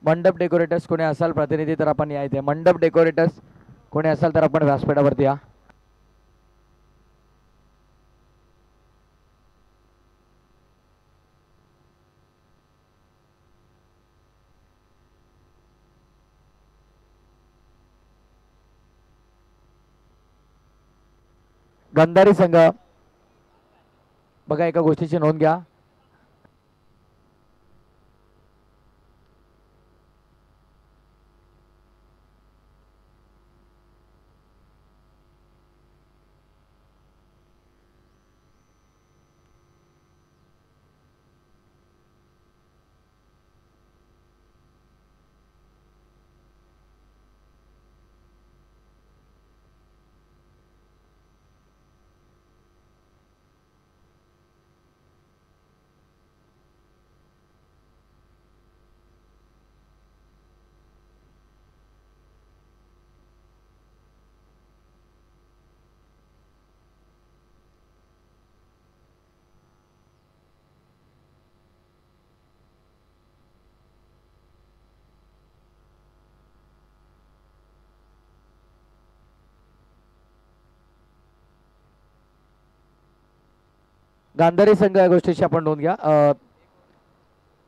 मंडप डेकोरेटर्स कोणी असाल प्रतिनिधी तर आपण या इथे. मंडप डेकोरेटर्स कोणी असाल तर आपण व्यासपीठावरती या. गंधारी संघ बघा, एका गोष्टीची नोंद घ्या. गांधारी संघ या गोष्टीची आपण नोंद घ्या.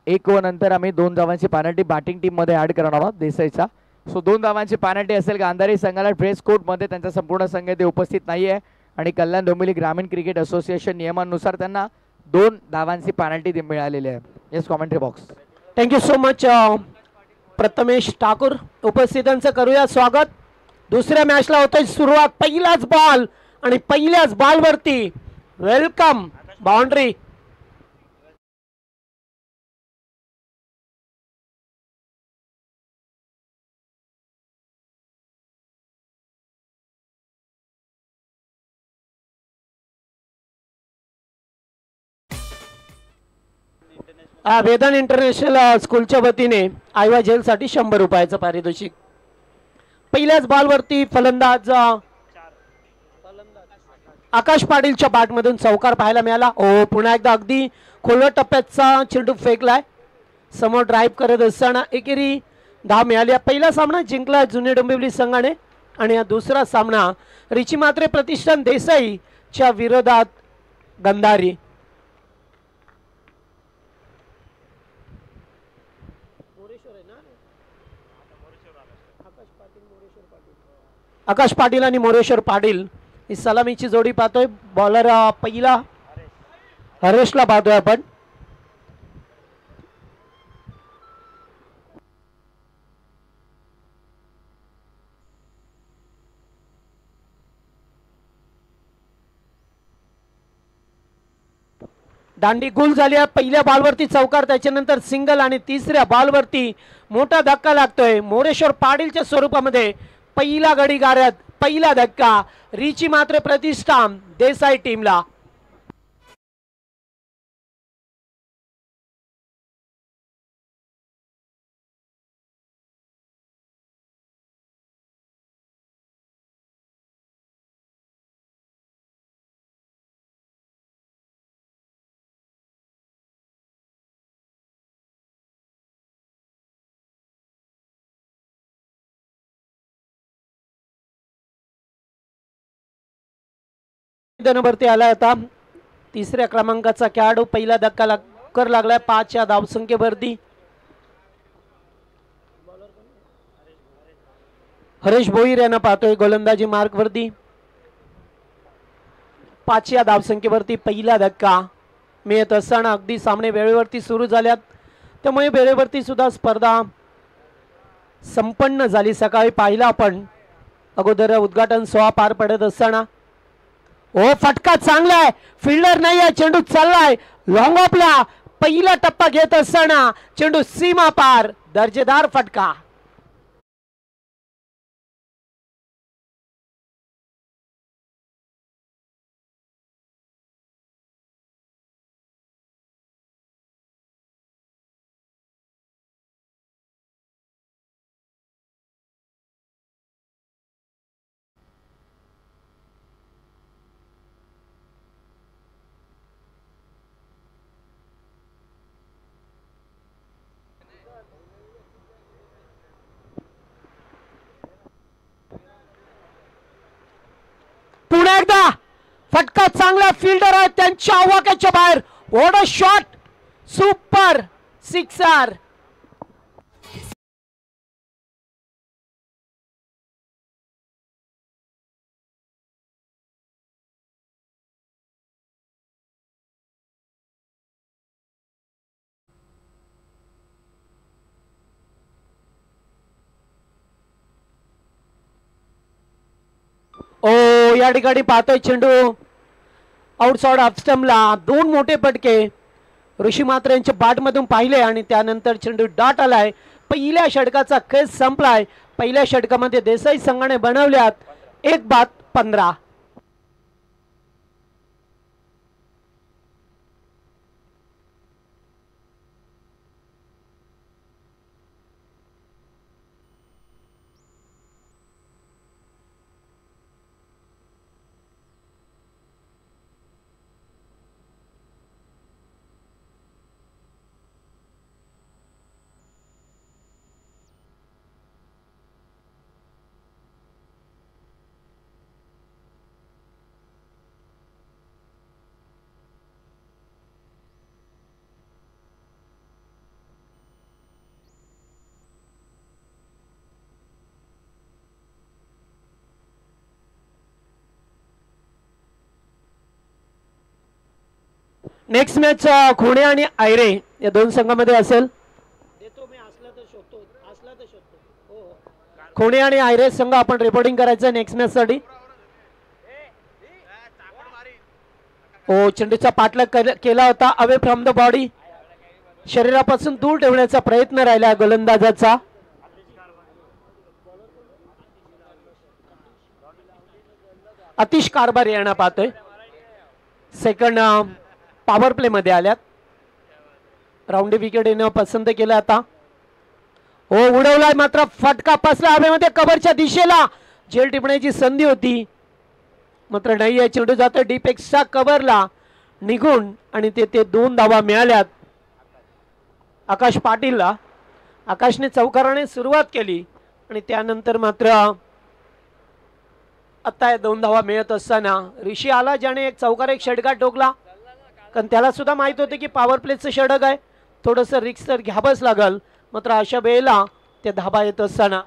1 ओव्हर नंतर आम्ही 2 धावांची पेनल्टी बॅटिंग टीम मध्ये ऍड करणार आहोत देसाईचा. सो 2 धावांची पेनल्टी असेल. गांधारी संघाला ड्रेस कोड मध्ये त्यांचा संपूर्ण संघ ते उपस्थित नाहीये आणि कल्याण डोंबिवली ग्रामीण क्रिकेट असोसिएशन नियमानुसार त्यांना 2 धावांची पेनल्टी मिळालेली आहे. Yes, commentary box. Thank you so much Prathamesh Thakur. उपस्थितांचं करूया स्वागत. दुसऱ्या मॅचला होतोय सुरुवात. पहिलाच बॉल आणि पहिल्याच बॉलवरती वेलकम बाउंड्री. वेदन इंटरनॅशनल स्कूलच्या वतीने आयवा जेलसाठी 100 रुपयाचं पारितोषिक. पहिल्याच बॉलवरती फलंदाज आकाश पाटीलच्या बॅटमधून चौकार पाहायला मिळाला. ओ, पुन्हा एकदा अगदी खोलवर टप्प्याचा चेंडू फेकलाय. समोर ड्राईव्ह करत असताना एकेरी धाव मिळाली. पहिला सामना जिंकला जुनियर डोंबिवली संघाने आणि दुसरा सामना रिची मात्रे प्रतिष्ठान देसाईच्या विरोधात गंधारी. आकाश पाटील आणि मोरेश्वर पाटील ही सलामीची जोडी पाहतोय. बॉलर पहिला हरेशला पाहतोय आपण. दांडी गुल झाली आहे. पहिल्या बॉलवरती चौकार, त्याच्यानंतर सिंगल आणि तिसऱ्या बॉलवरती मोठा धक्का लागतोय. मोरेश्वर पाटीलच्या स्वरूपामध्ये पहिला गडी गारद, पहिला धक्का रिची मात्रे प्रतिष्ठान देसाई टीमला. वरती आला आता तिसऱ्या क्रमांकाचा खेळाडू. पहिला धक्का लागलाय 5 या धावसंख्येवरती. हरेश भोईर यांना पाहतोय गोलंदाजी मार्क वरती. 5 या धावसंख्येवरती पहिला धक्का मिळत असताना अगदी सामने वेळेवरती सुरू झाल्यात, त्यामुळे वेळेवरती सुद्धा स्पर्धा संपन्न झाली. सकाळी पाहिला आपण अगोदर उद्घाटन सोहळा पार पडत असताना. ओ, फटका चांगला आहे. फिल्डर नाही आहे, चेंडू चाललाय लॉंग ऑफला. पहिला टप्पा घेत असताना चेंडू सीमा पार. दर्जेदार फटका. एकदा फटका चांगला फिल्डर आहे त्यांच्या आवाक्याच्या बाहेर. What a shot, super sixer. ओ या ठिकाणी पाहतोय चेंडू आउटसाइड ऑफ स्टंपला. दोन मोठे फटके ऋषी मात्र यांच्या बॅटमधून पाहिले आणि त्यानंतर चेंडू डॉट आलाय. पहिल्या षटकाचा केस संपलाय. पहिल्या षटकामध्ये देसाई संघाने बनवल्यात 1-15. नेक्स्ट मॅच खोणे आणि आयरे या दोन संघामध्ये असेल. खोणे आणि आयरे संघ आपण रिपोर्टिंग करायचं नेक्स्ट मॅच साठी. ओ चेंडूचा पाठलाग केला होता अवे फ्रॉम द बॉडी. शरीरापासून दूर ठेवण्याचा प्रयत्न राहिला गोलंदाजाचा. अतिश कारभार येणं पाहतोय. सेकंड पॉवर प्ले मध्ये आल्यात. राऊंडी विकेट येणं पसंत केलं आता. हो उडवलाय मात्र फटका बसला हवेमध्ये कव्हरच्या दिशेला. झेल टिपण्याची संधी होती मात्र नाही आहे. चेंडू जातो डीप एक्सच्या कव्हरला निघून आणि ते 2 धावा मिळाल्यात आकाश पाटीलला. आकाशने चौकाराने सुरुवात केली आणि त्यानंतर मात्र आता 2 धावा मिळत असताना ऋषी आला ज्याने एक चौकार एक षटकार टोकला. कारण त्याला सुद्धा माहित होते की पॉवर प्लेचं षटक आहे. थोडंसं रिक्स तर घ्यावंच लागल. मात्र अशा वेळेला ते धाबा येत असताना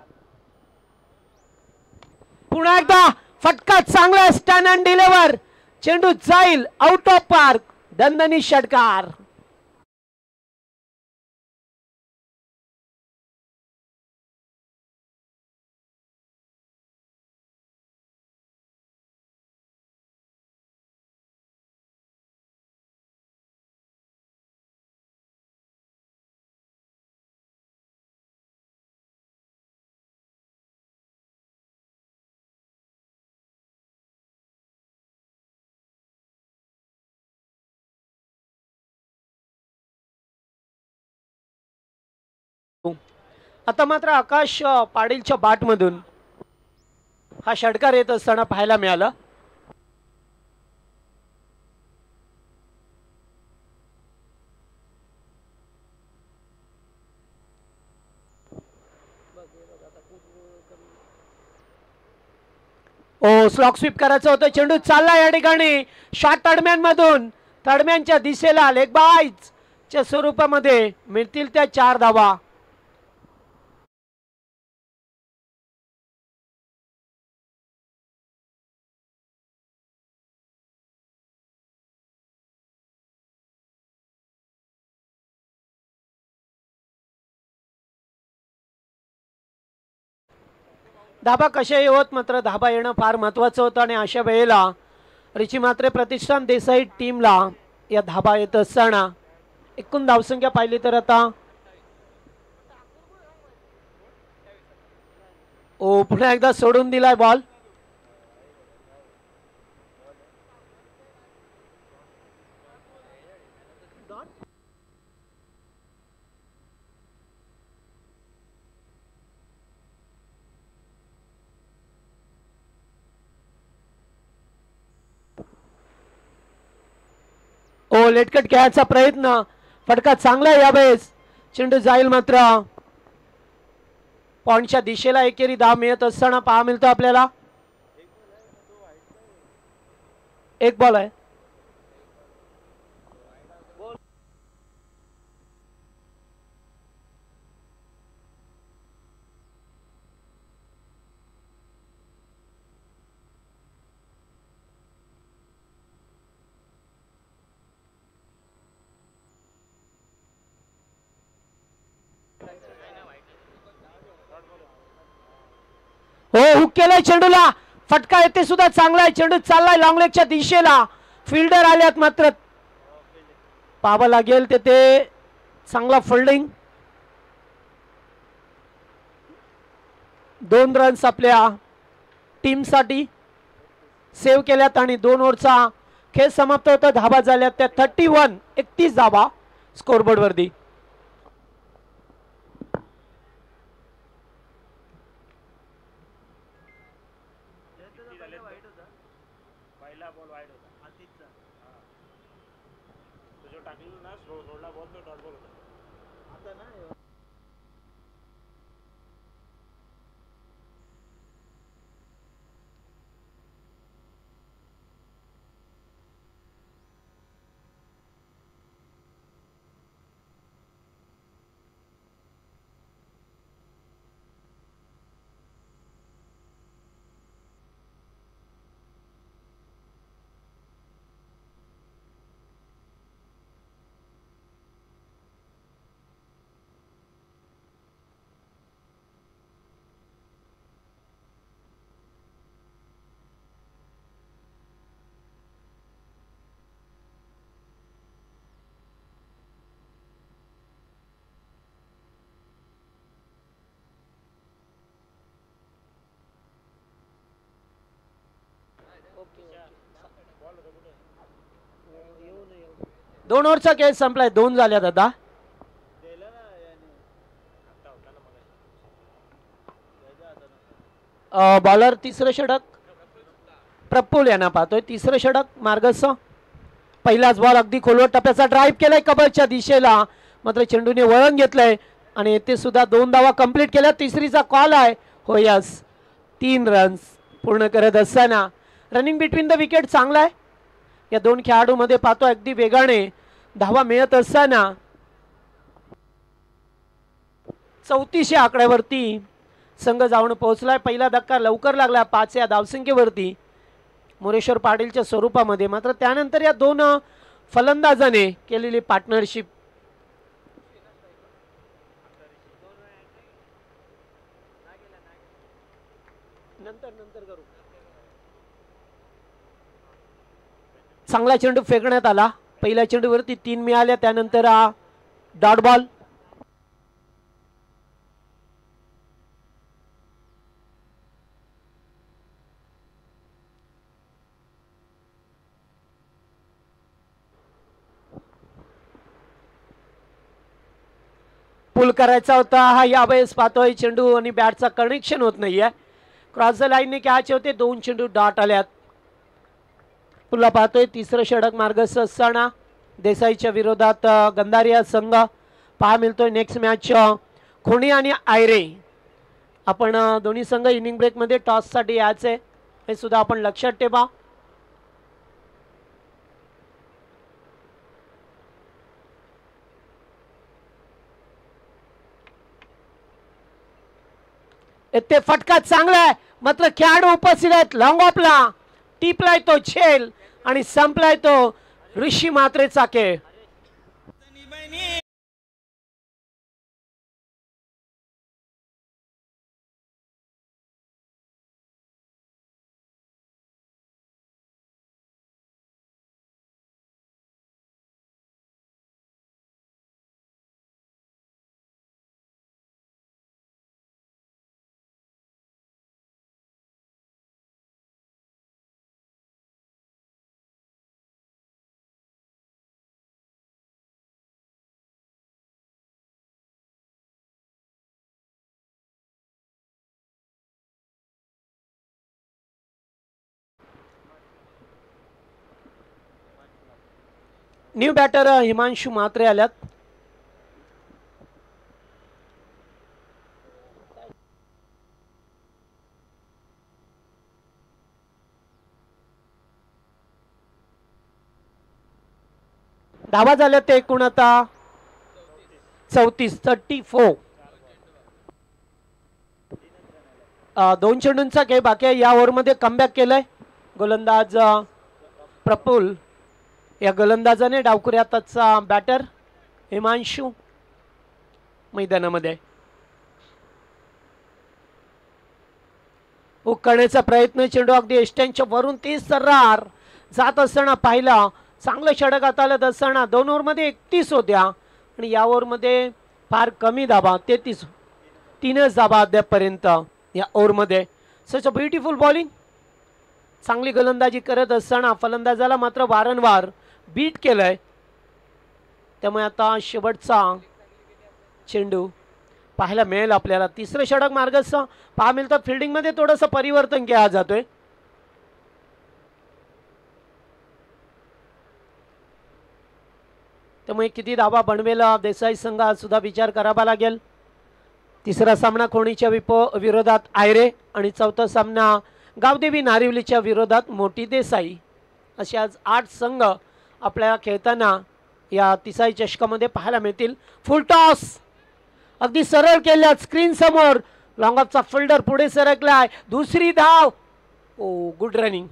पुन्हा एकदा फटका चांगला स्टॅन अँड डिलिव्हर. चेंडू जाईल आउट ऑफ पार्क. दणदणी षटकार. आता मात्र आकाश पाटीलच्या बॅटमधून हा षटकार येत असताना पाहायला मिळाला. ओ स्लॉक स्वीप करायचं होतं. चेंडू चालला या ठिकाणी शॉट तडम्यांमधून. तडम्यांच्या दिशेला लेग बाईज च्या स्वरूपामध्ये मिळतील त्या 4 धावा. धाबा कशाही होत मात्र धाबा येणं फार महत्वाचं होतं आणि अशा वेळेला ऋषी मात्रे प्रतिष्ठान देसाई टीमला या धाबा येत असताना एकूण धावसंख्या पाहिली तर आता ओ पुन्हा एकदा सोडून दिलाय बॉल. ओ लेटकट खेळायचा प्रयत्न. फटका चांगला यावेळेस. चेंडू जाईल मात्र पॉइंटच्या दिशेला एकेरी धाव मिळत असताना पाहा मिळतो आपल्याला. एक बॉल आहे. हो, हुक केलाय चेंडूला. फटका येते सुद्धा चांगला आहे. चेंडू चाललाय लॉंग लेगच्या दिशेला. फिल्डर आल्यात मात्र पाहावं लागेल ते चांगला फिल्डिंग. 2 रन्स आपल्या टीमसाठी सेव्ह केल्यात आणि 2 ओव्हरचा खेळ समाप्त होता. धाबा झाल्यात त्या 31 धाबा स्कोरबोर्ड वरती. दोन ओव्हरचा खेळ संपलाय. 2 झाल्यात आता. बॉलर तिसरं षटक प्रफुल्ल यांना पाहतोय. तिसरं षटक मार्गस्थ. पहिलाच बॉल अगदी खोलवर टप्प्याचा ड्राईव्ह केलाय कबरच्या दिशेला. मात्र चेंडूने वळण घेतलंय आणि येथे सुद्धा 2 धावा कंप्लीट केल्या. तिसरीचा कॉल आहे. हो यस, 3 रन्स पूर्ण करत असताना रनिंग बिटवीन द विकेट चांगला आहे. या 2 खेळाडूमध्ये पाहतोय अगदी वेगाने धावा मिळत असताना 3400 आकड्यावरती संघ जाऊन पोहोचलाय. पहिला धक्का लवकर लागला 5 या धावसंख्येवरती मोरेश्वर पाटीलच्या स्वरूपामध्ये. मात्र त्यानंतर या 2 फलंदाजाने केलेली पार्टनरशिप नंतर करू. चांगला चेंडू फेकण्यात आला. पहिल्या चेंडूवरती 3 मिळाल्या. त्यानंतर डॉट बॉल. पुल करायचा होता हा यावेळेस पाहतोय चेंडू आणि बॅटचा कनेक्शन होत नाहीये. क्रॉस द लाईनने कॅच होते. 2 चेंडू डॉट आल्यात. पुन्हा पाहतोय तिसरं षटक मार्गस्थ असताना देसाईच्या विरोधात गंधारिया संघ पहा मिळतोय. नेक्स्ट मॅच खोणी आणि आयरे. आपण दोन्ही संघ इनिंग ब्रेक मध्ये टॉस साठी यायचे हे सुद्धा आपण लक्षात ठेवा. ते फटका चांगला आहे. मात्र खेळाडू उपस्थित आहेत. लॉंग ऑफला टिपलाय तो छेल आणि संपलाय तो ऋषी मात्रेचा खेळ. न्यू बॅटर हिमांशू मात्रे आल्यात. धावा झाल्या ते एकूण आता 34. दोन चेंडूंचा खेळ बाकी आहे. या ओव्हरमध्ये कमबॅक केलंय गोलंदाज प्रफुल्ल. या गोलंदाजाने डावखुऱ्या हाताचा बॅटर हिमांशू मैदानामध्ये हुक करण्याचा प्रयत्न. चेंडू अगदी एष्ट्यांच्या वरून 30 सर्रार जात असताना पाहिला. चांगलं षटक हाताळत असताना 2 ओव्हरमध्ये 31 होत्या आणि या ओव्हरमध्ये फार कमी धाबा 3च धाबा अद्यापपर्यंत या ओव्हरमध्ये. सच अ ब्युटिफुल बॉलिंग. चांगली गोलंदाजी करत असताना फलंदाजाला मात्र वारंवार बीट केलंय. त्यामुळे आता शेवटचा चेंडू पाहायला मिळेल आपल्याला. तिसरं षटक मार्गस्थ पहा मिळतं. फिल्डिंगमध्ये थोडंसं परिवर्तन केला जातोय. त्यामुळे किती धाबा बनवेल देसाई संघात सुद्धा विचार करावा लागेल. तिसरा सामना खोणीच्या विरोधात आयरे आणि चौथा सामना गावदेवी नारिवलीच्या विरोधात मोठी देसाई. असे आज 8 संघ आपल्याला खेळताना या तिसाई चषकामध्ये पाहायला मिळतील. फुल टॉस अगदी सरळ केल्या स्क्रीन समोर. लॉंग ऑफचा फिल्डर पुढे सरकलाय. दुसरी धाव. ओ गुड रनिंग.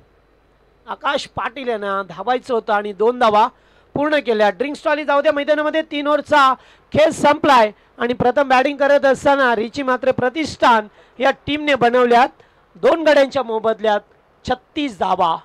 आकाश पाटील यांना धावायचं होतं आणि 2 धावा पूर्ण केल्या. ड्रिंक्स ट्रॉली जाऊ द्या मैदानामध्ये. 3 ओव्हरचा खेळ संपलाय आणि प्रथम बॅटिंग करत असताना रिची मात्र प्रतिष्ठान या टीमने बनवल्यात 2 गड्यांच्या मोबदल्यात 36 धावा.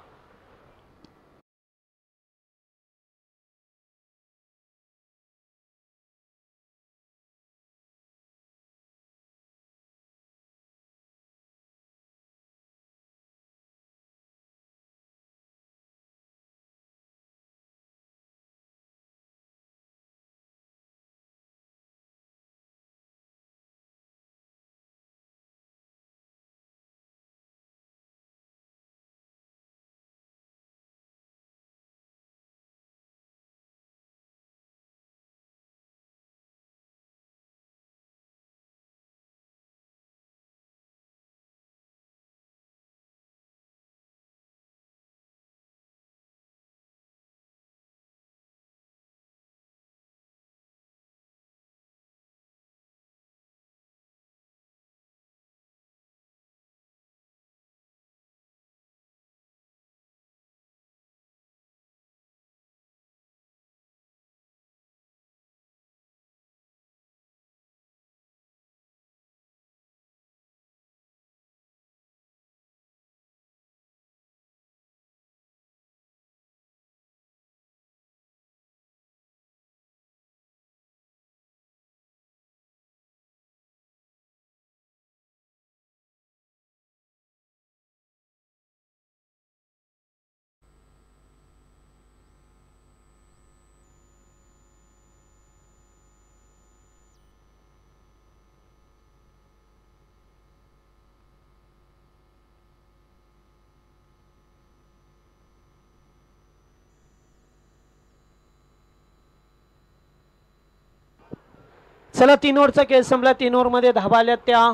चला 3 ओव्हरचा खेळ संपला. 3 ओव्हरमध्ये धावा आल्या त्या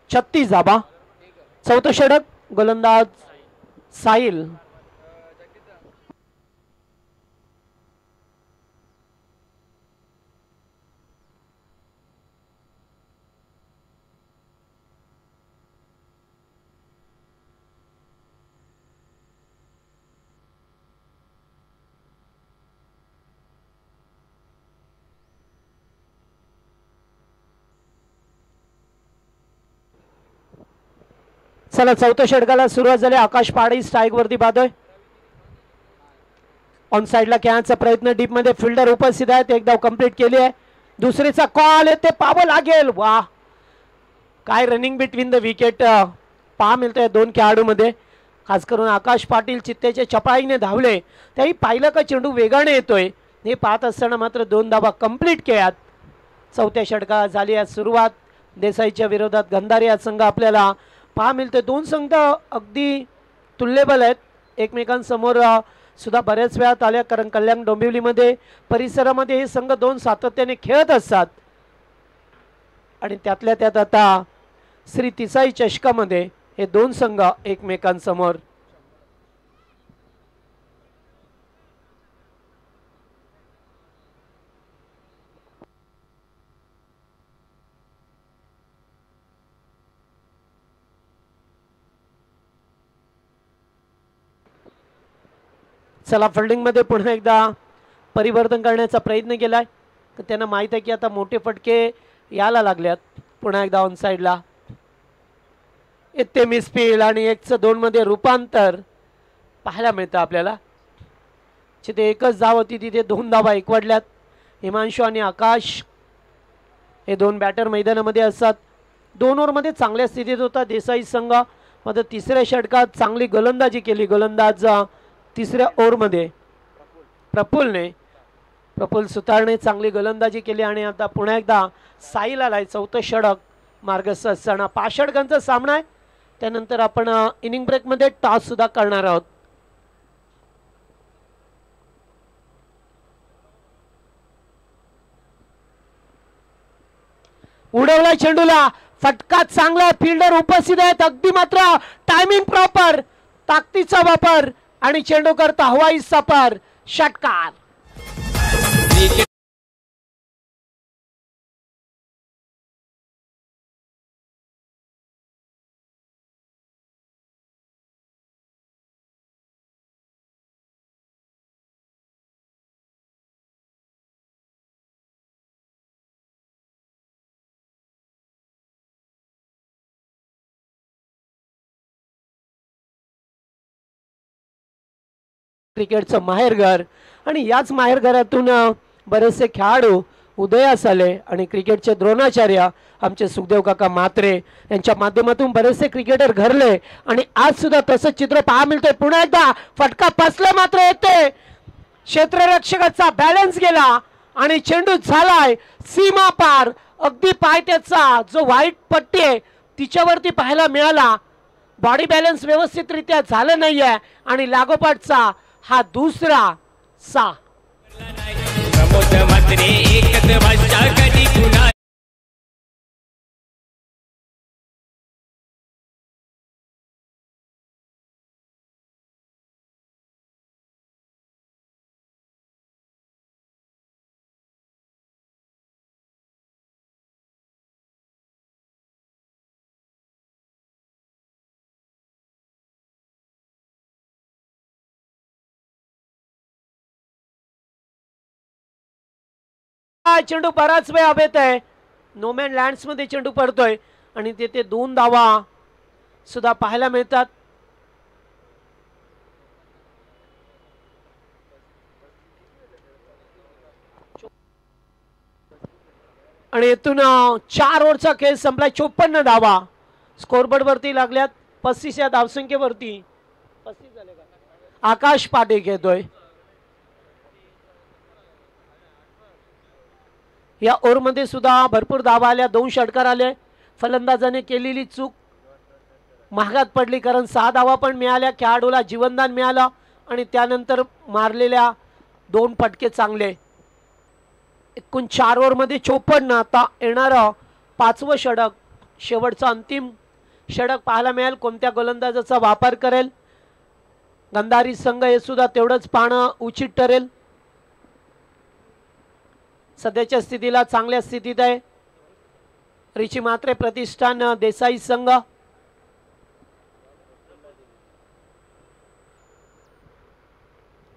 36 धाबा. चौथं षटक गोलंदाज साहिल. चला चौथ्या षटकाला सुरुवात झाली. आकाश पाडी स्ट्राईक वरती बादोय. ऑन साइडला खेळण्याचा प्रयत्न. डीप मध्ये फिल्डर उपस्थित आहेत. एक धाव कंप्लीट केली आहे. दुसरीचा कॉल येते. पाहावं लागेल. वा काय रनिंग बिटवीन द विकेट पहा मिळतंय 2 खेळाडूमध्ये. खास करून आकाश पाटील चित्तेच्या चपळाईने धावले. त्याही पाहिलं का चेंडू वेगाने येतोय हे पाहत असताना मात्र 2 धावा कंप्लीट केल्यात. चौथ्या षटकाला झाली आहे सुरुवात. देसाईच्या विरोधात गंधारी हा संघ आपल्याला पहा मिळतोय. 2 संघ अगदी तुल्यबल आहेत. एकमेकांसमोर सुद्धा बऱ्याच वेळात आल्या कारण कल्याण डोंबिवलीमध्ये परिसरामध्ये हे संघ 2 सातत्याने खेळत असतात आणि त्यातल्या त्यात आता श्री तिसाई चषकामध्ये हे दोन संघ एकमेकांसमोर. चला फिल्डिंग मध्ये पुन्हा एकदा परिवर्तन करण्याचा प्रयत्न केलाय. तर त्यांना माहित आहे की आता मोठे फटके यायला लागल्यात. पुन्हा एकदा ऑन साइडला इथे मिसफील्ड आणि 1-2 मध्ये रूपांतर पाहायला मिळतं आपल्याला. जिथे एकच धाव होती तिथे 2 धावा एकवटल्यात. हिमांशु आणि आकाश हे 2 बॅटर मैदानामध्ये असतात. 2 ओव्हरमध्ये चांगल्या स्थितीत होता देसाई संघ. मात्र तिसऱ्या षटकात चांगली गोलंदाजी केली. गोलंदाज तिसऱ्या ओव्हरमध्ये प्रफुल्ल सुतारने चांगली गोलंदाजी केली आणि आता पुन्हा एकदा साईल आलाय. 4थं षटक मार्गस्थ असताना 5 षटकांचा सामना आहे. त्यानंतर आपण इनिंग ब्रेकमध्ये टॉस सुद्धा करणार आहोत. उडवला चेंडूला, फटका चांगला, फिल्डर उपस्थित आहेत अगदी, मात्र टायमिंग प्रॉपर, ताकदीचा वापर आणि चेंडू करता हवाई सफर, षटकार. क्रिकेटचं माहेरघर आणि याच माहेरघरातून बरेचसे खेळाडू उदयास आले आणि क्रिकेटचे द्रोणाचार्य आमचे सुखदेव काका म्हात्रे यांच्या माध्यमातून बरेचसे क्रिकेटर घरले आणि आज सुद्धा तसंच चित्र पाहायला मिळतंय. पुन्हा एकदा फटका बसला, मात्र येते क्षेत्ररक्षकाचा बॅलन्स गेला आणि चेंडू झालाय सीमा पार. अगदी पायथ्याचा जो व्हाईट पट्टी आहे तिच्यावरती पाहायला मिळाला. बॉडी बॅलन्स व्यवस्थितरित्या झालं नाहीये आणि लागोपाठचा हा दुसरा सा. चेंडू बराच वेळ हवेत आहे. नोमॅन लँड्स मध्ये चेंडू पडतोय आणि तेथे 2 धावा सुद्धा पाहायला मिळतात. आणि इथून 4 ओव्हरचा खेळ संपलाय. 54 धावा स्कोरबोर्ड वरती लागल्यात. 35 या धावसंख्येवरती 35 झाले का? आकाश पाटील घेतोय. या ओव्हरमध्ये सुद्धा भरपूर धावा आल्या, 2 षटकार आले. फलंदाजाने केलेली चूक महागात पडली, कारण 6 धावा पण मिळाल्या. खेळाडूला जीवनदान मिळालं आणि त्यानंतर मारलेल्या 2 फटके चांगले. एकूण 4 ओव्हरमध्ये 54. आता येणारं 5वं षटक, शेवटचं अंतिम षटक पाहायला मिळेल. कोणत्या गोलंदाजाचा वापर करेल गंधारी संघ हे सुद्धा तेवढंच पाहणं उचित ठरेल. सध्याच्या स्थितीला चांगल्या स्थितीत आहे रिची म्हात्रे प्रतिष्ठान देसाई संघ.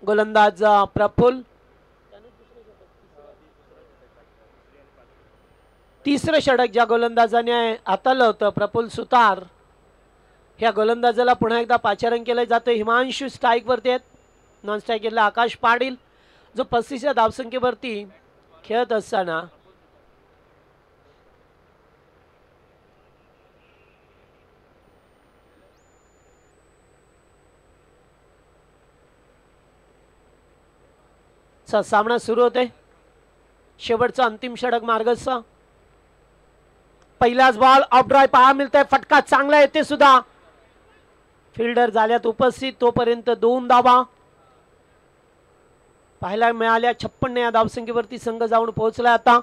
गोलंदाज प्रफुल्ल. तिसरं षटक ज्या गोलंदाजाने हाताळलं होतं प्रफुल्ल सुतार, ह्या गोलंदाजाला पुन्हा एकदा पाचारण केलं जातं. हिमांशु स्ट्राईक वरती आहेत. नॉन स्ट्राईक केला आकाश पाटील, जो 35 या धावसंख्येवरती खेळत असताना सामना सुरू होते. शेवटचा अंतिम षटक मार्गस्थ. पहिलाच बॉल ऑफ ड्राइव्ह पाहायला मिळतोय. फटका चांगला येते सुद्धा, फिल्डर झाल्यात उपस्थित. तोपर्यंत 2 धावा पाहायला मिळाल्या. 56 या धावसंख्येवरती संघ जाऊन पोहोचला. आता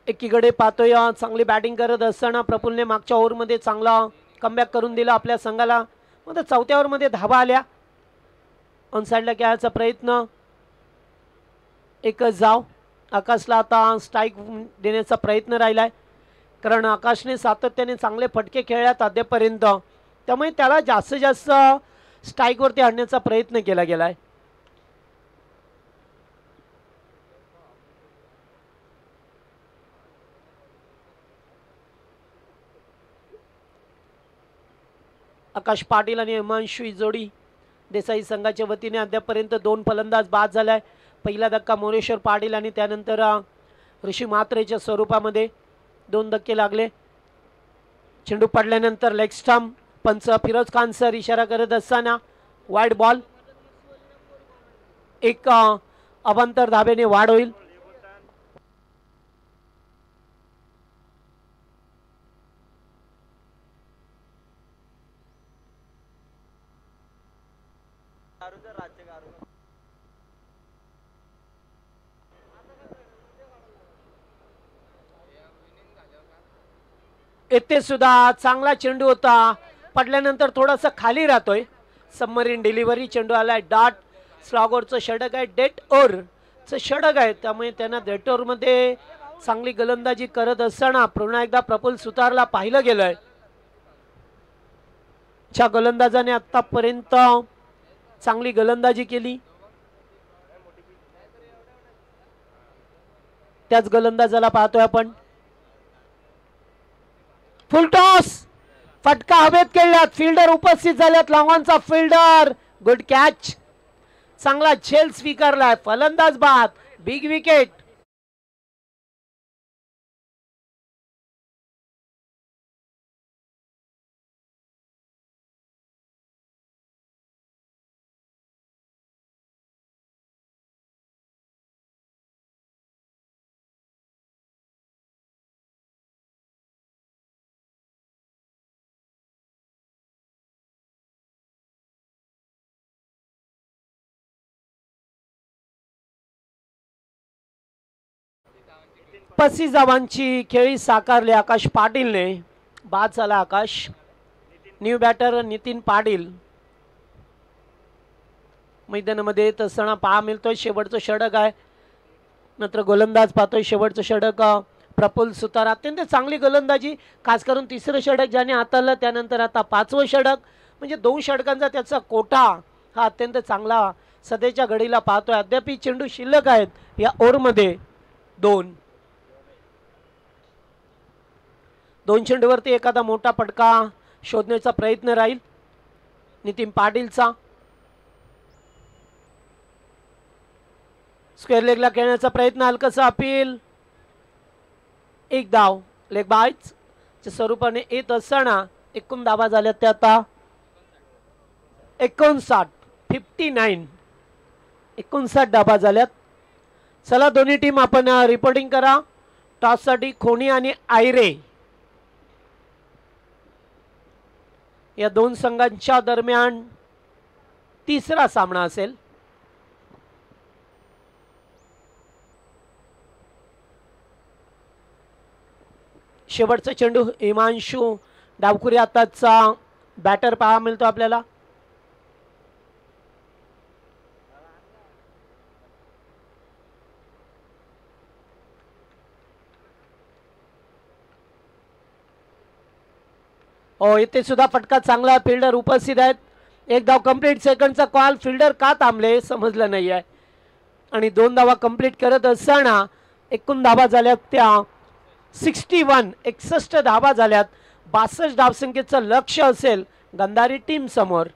एकीकडे पाहतोय चांगली बॅटिंग करत असताना प्रफुल्लने मागच्या ओव्हरमध्ये चांगला कमबॅक करून दिला आपल्या संघाला. मग चौथ्या ओव्हरमध्ये धाबा आल्या. ऑन साईडला खेळायचा प्रयत्न, एकच जाव. आकाशला आता स्ट्राईक देण्याचा प्रयत्न राहिलाय, कारण आकाशने सातत्याने चांगले फटके खेळल्यात अद्यापर्यंत, त्यामुळे त्याला जास्तीत जास्त स्ट्राईकवरती आणण्याचा प्रयत्न केला गेलाय. आकाश पाटील आणि हिमांशु ही जोडी देसाई संघाच्या वतीने अद्यापर्यंत 2 फलंदाज बाद झालाय. पहिला धक्का मोरेश्वर पाटील आणि त्यानंतर ऋषी मात्रेच्या स्वरूपामध्ये 2 धक्के लागले. चेंडू पडल्यानंतर लेग स्टंप. पंच फिरोज खान सर इशारा करत असताना वाईड बॉल. एक अवांतर धाब्याने वाढ होईल. येथे सुद्धा चांगला चेंडू होता, पडल्यानंतर थोडासा खाली राहतोय. Submarine delivery. चेंडू आलाय डॉट. स्लॉगरचं षटक आहे, डेट ओव्हरचं षटक आहे, त्यामुळे त्यांना डेट ओव्हरमध्ये चांगली गोलंदाजी करत असताना पुन्हा एकदा प्रफुल्ल सुतारला पाहिलं गेलंय. च्या गोलंदाजाने आतापर्यंत चांगली गोलंदाजी केली. त्याच गोलंदाजाला पाहतोय आपण. फुल टॉस. फटका हवेत खेळल्यात. फिल्डर उपस्थित झाल्यात. लॉंगॉनचा फिल्डर. Good catch. चांगला झेल स्वीकारलाय. फलंदाज बाद. Big wicket. पस्तीस धावांची खेळी साकारली आकाश पाटीलने. बाद झाला आकाश. न्यू बॅटर नितीन पाटील मैदानामध्ये येत असताना पहा मिळतोय. शेवटचं षटक आहे, मात्र गोलंदाज पाहतोय. शेवटचं षटक प्रफुल्ल सुतार. अत्यंत चांगली गोलंदाजी, खास करून तिसरं षटक ज्याने हाताळलं, त्यानंतर आता 5वं षटक, म्हणजे 2 षटकांचा त्याचा कोटा हा अत्यंत चांगला सध्याच्या घडीला पाहतोय. अद्याप चेंडू शिल्लक आहेत या ओव्हरमध्ये. 2 चेंडूवरती एखादा मोठा फटका शोधण्याचा प्रयत्न राहील नितीन पाटीलचा. स्क्वेअर लेगला खेळण्याचा प्रयत्न. हलकसा अपील. एक धाव. लेग बायच्या स्वरूपाने येत असताना एकूण धावा झाल्या त्या आता 59 धावा झाल्यात. चला दोन्ही टीम आपण रिपोर्टिंग करा. टॉससाठी खोनी आणि आयरे या 2 संघांच्या दरम्यान तिसरा सामना असेल. शेवटचा चेंडू. हिमांशु डावखुरी आताचा बॅटर पाहा मिळतो आपल्याला. इथे सुद्धा फटका चांगला. फिल्डर उपस्थित आहेत. एक धाव कंप्लीट. सेकंडचा कॉल. फिल्डर का थांबले समजलं नाही आहे. आणि 2 धावा कंप्लीट करत असताना एकूण धावा झाल्यात त्या 61 धावा झाल्यात. 62 धावसंख्येचं लक्ष असेल गंधारी टीम समोर.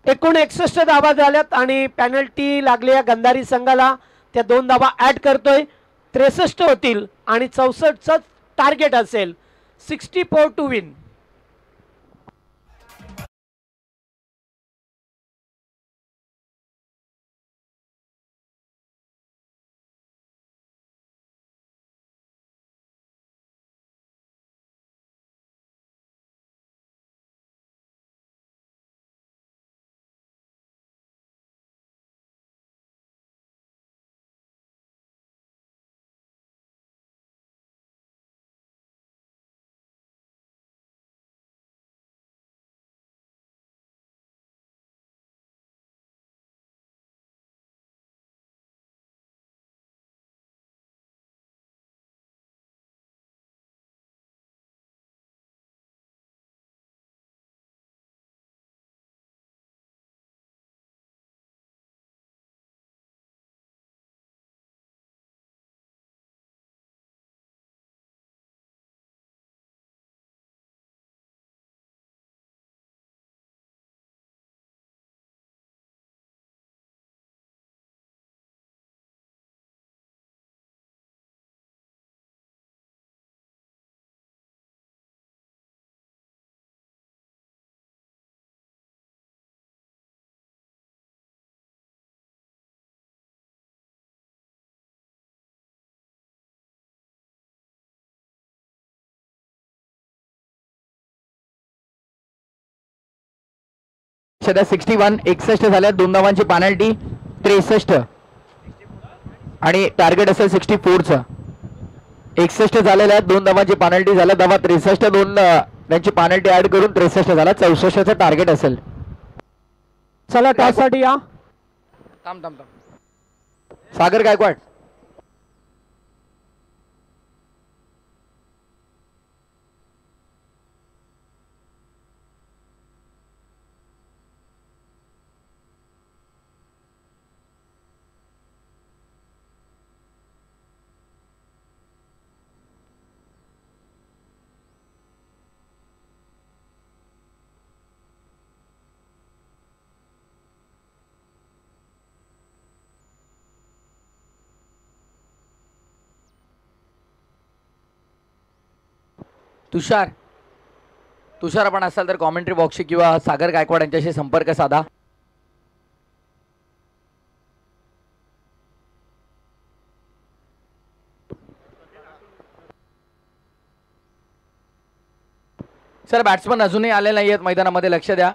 एकूण 61 धावा झाल्यात आणि पेनल्टी लागली या गंधारी संघाला. त्या 2 धावा ऍड करतोय. 63 होतील आणि 64चं टार्गेट असेल. 64 टू विन. द्या. 61 61 झाल्या. 2 धावांची पेनल्टी 63 आणि टार्गेट असेल 64चं. 61 झालेल्या आहेत. 2 धावांची पेनल्टी झाल्या. धावा 63. 2 त्यांची पेनल्टी ऍड करून 63 झाला. 64चं टार्गेट असेल. चला त्यासाठी या. थांब थांब थांब. सागर गायकवाड. तुषार आपण असाल तर कॉमेंट्री बॉक्सशी किंवा सागर गायकवाड यांच्याशी संपर्क साधा. सर बॅट्समन अजूनही आले नाही आहेत मैदानामध्ये, लक्ष द्या.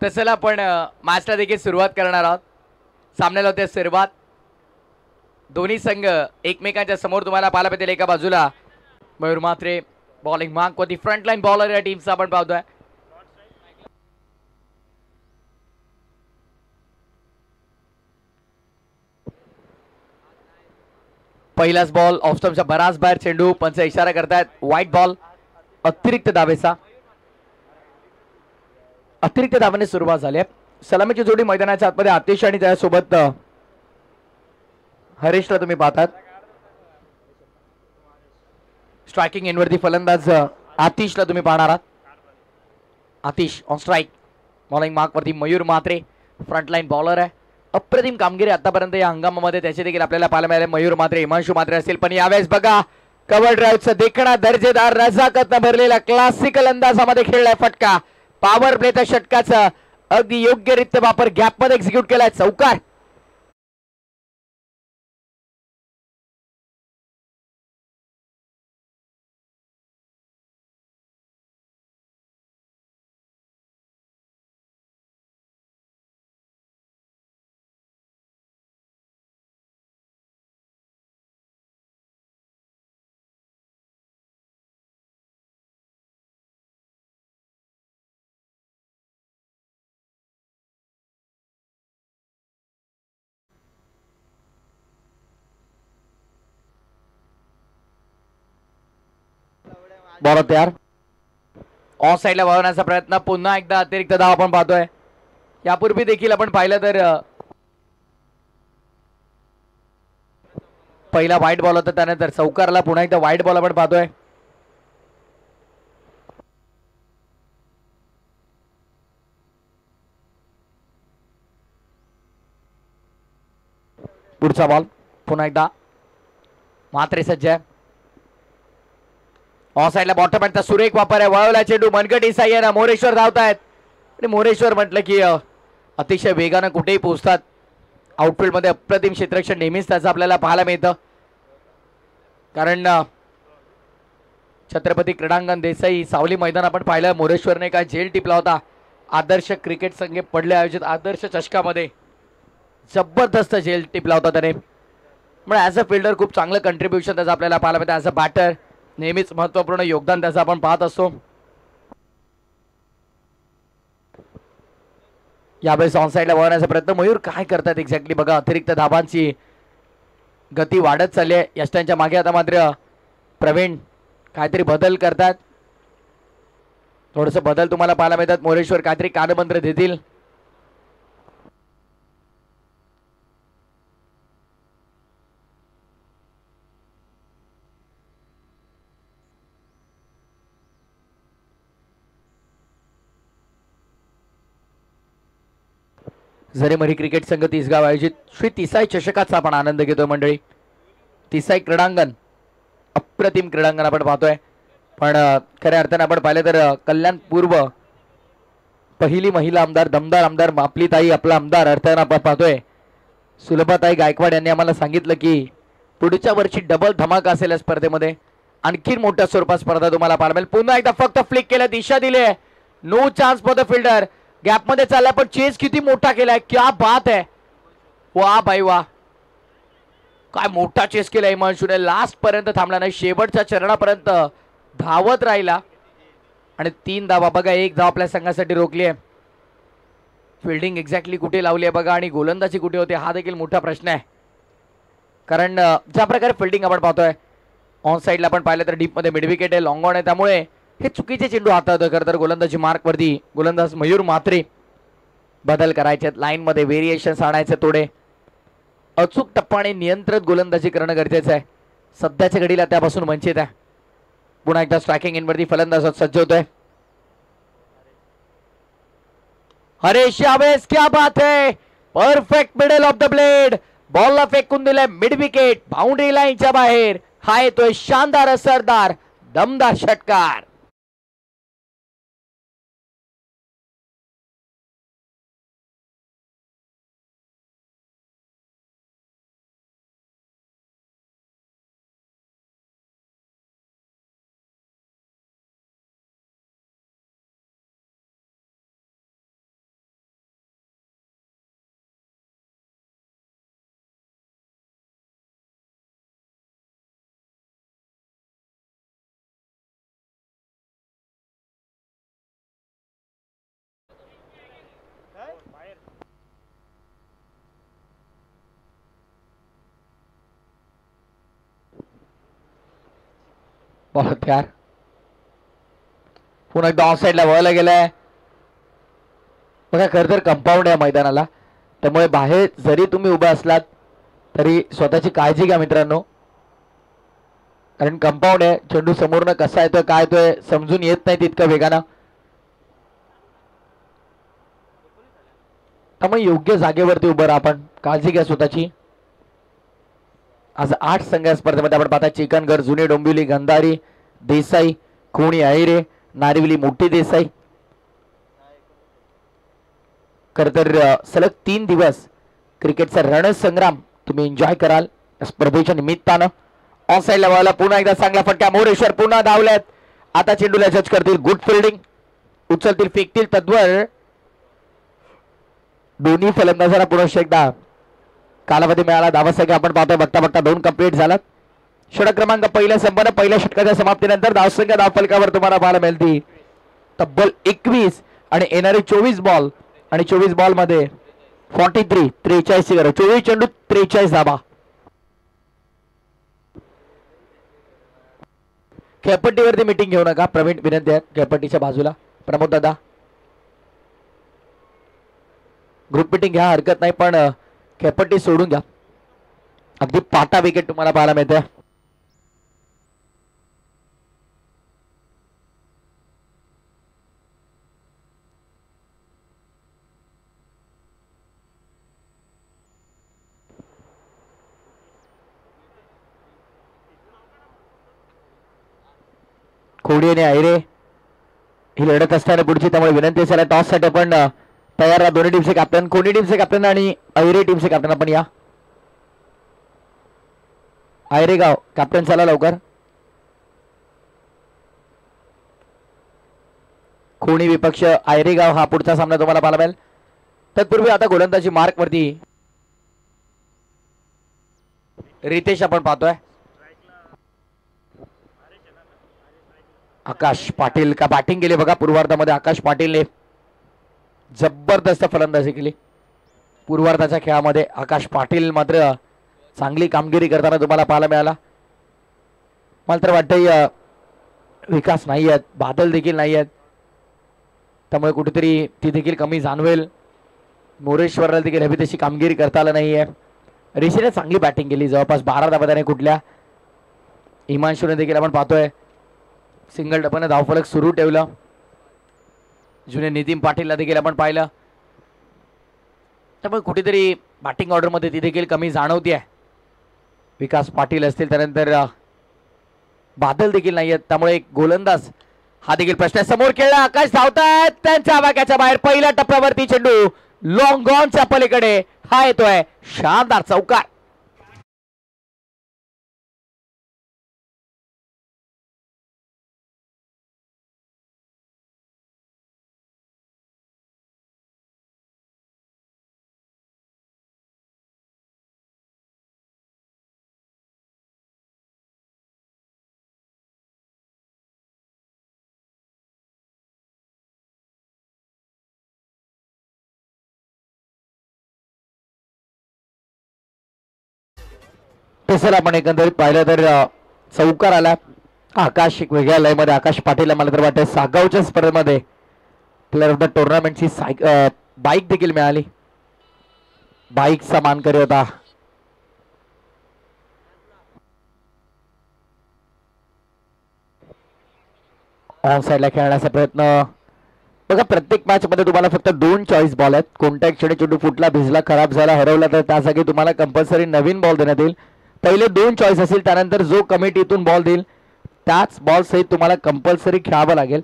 तर चला आपण मॅचला देखील सुरुवात करणार आहोत. सामन्याला होते सुरुवात. दोन्ही संघ एकमेकांच्या समोर तुम्हाला पाहायला मिळतील. एका बाजूला मयूर म्हात्रे बॉलिंग मार्क वरती फ्रंट लाईन बॉलर या टीमचा आपण पाहतोय. पहिलाच बॉल ऑफ स्टंपच्या बराच बाहेर चेंडू. पंच इशारा करतायत व्हाईट बॉल. अतिरिक्त धावेचा अतिरिक्त धावाने सुरुवात झाली आहे. सलामीची जोडी मैदानाच्या आतमध्ये आतिश आणि त्यासोबत हरीशला तुम्ही पाहतात. स्ट्रायकिंग एंडवरती फलंदाज आतिशला तुम्ही पाहणार आहात. Atish on strike. Bowling mark वरती मयूर म्हात्रे फ्रंटलाईन बॉलर आहे. अप्रतिम कामगिरी आतापर्यंत या हंगामामध्ये त्याचे देखील आपल्याला पाहायला मिळाले. मयूर म्हात्रे हिमांशू म्हात्रे असतील, पण यावेळेस बघा कव्हर ड्राईव्हचा देखणा दर्जेदार रजाकतनं भरलेला क्लासिकल अंदाजामध्ये खेळलाय फटका. पॉवर प्लेच्या षटकाचा अगदी योग्यरित्या वापर गॅप मध्ये एक्झिक्यूट केलाय. चौकार. बॉल तयार. ऑफ साईडला वळवण्याचा प्रयत्न. पुन्हा एकदा अतिरिक्त धाव आपण पाहतोय. यापूर्वी देखील आपण पाहिलं तर पहिला व्हाईट बॉल होता, त्यानंतर चौकारला पुन्हा एकदा व्हाईट बॉल आपण पाहतोय. पुढचा बॉल पुन्हा एकदा. म्हात्रे सज्ज आहे. ऑफ साईडला बॉटम चा सुरेख वापर आहे. वळवला चेंडू मनगटी साह्यानं मोरेश्वर धावतायत. आणि मोरेश्वर म्हटलं की अतिशय वेगानं कुठेही पोहोचतात. आउटफील्ड मध्ये अप्रतिम क्षेत्ररक्षण नेहमीच त्याचं आपल्याला पाहायला मिळतं. कारण छत्रपती क्रीडांगण देसाई सावली मैदान आपण पाहिलं, मोरेश्वरने काय झेल टिपला होता. आदर्श क्रिकेट संघ पडले आयोजित आदर्श चषकामध्ये जबरदस्त झेल टिपला होता त्याने. म्हणजे ॲज अ फिल्डर खूप चांगलं कंट्रीब्युशन त्याचं आपल्याला पाहायला मिळतं. ॲज अ बॅटर नेहमीच महत्त्वपूर्ण योगदान त्याचं आपण पाहत असतो. यावेळेस ऑनसाईडला वळवण्याचा प्रयत्न. मयूर काय करतात एक्झॅक्टली बघा. अतिरिक्त धाबांची गती वाढत चालली आहे यष्टांच्या मागे. आता मात्र प्रवीण काहीतरी बदल करतात. थोडंसं बदल तुम्हाला पाहायला मिळतात. मोरेश्वर काहीतरी कानमंत्र देतील. झरेमरी क्रिकेट संघ तिसगाव आयोजित श्री तिसाई चषकाचा आपण आनंद घेतोय मंडळी. तिसाई क्रीडांगण अप्रतिम क्रीडांगण आपण पाहतोय. पण खऱ्या अर्थाने आपण पाहिलं तर कल्याण पूर्व पहिली महिला आमदार दमदार आमदार आपली ताई आपला आमदार अर्थानं आपण पाहतोय सुलभाताई गायकवाड यांनी आम्हाला सांगितलं की पुढच्या वर्षी डबल धमाका असेल या स्पर्धेमध्ये. आणखी मोठ्या स्वरूपात स्पर्धा तुम्हाला पाहायला मिळेल. पुन्हा एकदा फक्त फ्लिक केलं, दिशा दिली. No chance for the fielder. Gap मध्ये चाललाय पण चेस किती मोठा केलाय. क्या बात आहे. वा भाई वा. काय मोठा चेस केला हिमांशूने. लास्ट पर्यंत थांबला नाही, शेवटच्या चरणापर्यंत धावत राहिला आणि 3 धावा. बघा 1 धाव आपल्या संघासाठी रोखली आहे. फिल्डिंग एक्झॅक्टली कुठे लावली आहे बघा आणि गोलंदाजी कुठे होते हा देखील मोठा प्रश्न आहे. कारण ज्या प्रकारे फिल्डिंग आपण पाहतोय ऑन साईडला आपण पाहिलं तर डीप मध्ये मिड विकेट आहे, लॉंग ऑन आहे. त्यामुळे हे चुकीचे चेंडू हातात. खरं तर गोलंदाजी मार्क वरती गोलंदाज मयूर म्हात्रे बदल करायचे. लाईन मध्ये व्हेरिएशन आणायचे थोडे. अचूक टप्पाने नियंत्रित गोलंदाजी करणं गरजेचं आहे. सध्याच्या घडीला त्यापासून वंचित आहे. पुन्हा एकदा स्ट्रायकिंग इनवरती फलंदाज सज्ज होतोय. हरेश यावेळेस क्या बात है. Perfect middle of the blade. बॉलला फेकून दिलाय मिड विकेट. बाउंड्री लाईनच्या बाहेर. हा येतोय शानदार असरदार दमदार षटकार. बॉल तयार. पुन्हा एकदा ऑफ साईडला वळला गेलाय. बघा खरं तर कंपाऊंड आहे मैदानाला, त्यामुळे बाहेर जरी तुम्ही उभे असलात तरी स्वतःची काळजी घ्या मित्रांनो. कारण कंपाऊंड आहे. चेंडू समोरनं कसा येतोय काय येतोय समजून येत नाही तितकं वेगानं. त्यामुळे योग्य जागेवरती उभं राहा. आपण काळजी घ्या स्वतःची. आज 8 संघ स्पर्धेमध्ये आपण पाहता. चिकनगड, जुने डोंबिवली, गंधारी, देसाई, कोणी अहिरे, नारिवली, मोठी देसाई. खर तर सलग 3 दिवस क्रिकेटचा रणसंग्राम तुम्ही एन्जॉय कराल स्पर्धेच्या निमित्तानं. ऑन साईडला वळला. पुन्हा एकदा चांगला फटका. मोरेश्वर पुन्हा धावल्यात. आता चेंडूला जज करतील. Good fielding. उचलतील, फेकतील. तद्वर दोन्ही फलंदाजांना पुन्हा एकदा कालावधी मिळाला. धावसंख्या आपण पाहतोय बघता बघता 2 कंप्लीट झालात. षटक क्रमांक पहिल्या संपन्न. पहिल्या षटकाच्या समाप्तीनंतर धावसंख्या धावफलकावर तुम्हाला पाहायला मिळते तब्बल 21 आणि येणारे 24 बॉल आणि 24 बॉल मध्ये 43 ची गरज. 24 चेंडू 43 धावा. खेळपट्टीवरती मीटिंग घेऊ नका प्रवीण, विनंती आहे. खेळपट्टीच्या बाजूला प्रमोद दादा ग्रुप मीटिंग घ्या हरकत नाही, पण खेळपट्टी सोडून घ्या. अगदी पाटा विकेट तुम्हाला पाहायला मिळते. खोडी आणि आयरे ही लढत असताना पुढची, त्यामुळे विनंती असेल टॉस साठी पण तयार रहा दोन्ही टीमचे कॅप्टन, कोणी टीमचे कॅप्टन आणि अहिरे टीमचे कॅप्टन आपण या. आयरेगाव कॅप्टन चला लवकर. कोणी विपक्ष आयरेगाव हा पुढचा सामना तुम्हाला पाहायला मिळेल. तत्पूर्वी आता गोलंदाजी मार्क वरती रितेश आपण पाहतोय. आकाश पाटील का बॅटिंग केली बघा पूर्वार्धामध्ये. आकाश पाटीलने जबरदस्त फलंदाजी केली पूर्वार्धाच्या खेळामध्ये. आकाश पाटील मात्र चांगली कामगिरी करताना तुम्हाला पाहायला मिळाला. मला तर वाटतंय विकास नाही आहेत, बादल देखील नाही आहेत, त्यामुळे कुठेतरी ती देखील कमी जाणवेल. मोरेश्वरला देखील हवी तशी कामगिरी करता आलं नाहीये. ऋषीने चांगली बॅटिंग केली, जवळपास 12 धावा त्याने कुठल्या. हिमांशूने देखील आपण पाहतोय सिंगल डबाने धावफलक सुरू ठेवलं. जुने नितीन पाटीलला देखील आपण पाहिलं. त्यामुळे कुठेतरी बॅटिंग ऑर्डरमध्ये ती देखील कमी जाणवते आहे. विकास पाटील असतील, त्यानंतर बादल देखील नाही आहेत, त्यामुळे एक गोलंदाज हा देखील प्रश्न समोर खेळला. आकाश धावतायत त्यांच्या आवाक्याच्या बाहेर. पहिल्या टप्प्यावरती चेंडू लॉंग ऑनच्या पलीकडे हा येतोय शानदार चौकार. तसं आपण एकंदरीत पाहिलं तर चौकार आला. आकाश एक वेगळ्या लयमध्ये. आकाश पाटील मला तर वाटतं सागावच्या स्पर्धेमध्ये प्लेअर ऑफ द टुर्नामेंटची बाईक देखील मिळाली. बाईकचा मानकरी होता. ऑन साईडला खेळण्याचा प्रयत्न बघा. प्रत्येक मॅच मध्ये तुम्हाला फक्त 2 चॉईस बॉल आहेत. कोणत्याही क्षणी चेंडू फुटला, भिजला, खराब झाला, हरवला तर त्या जागी तुम्हाला कंपल्सरी नवीन बॉल देण्यात येईल. पहिले 2 चॉईस असेल, त्यानंतर जो कमिटीतून बॉल देईल त्याच बॉल सहित तुम्हाला कंपल्सरी खेळावं लागेल.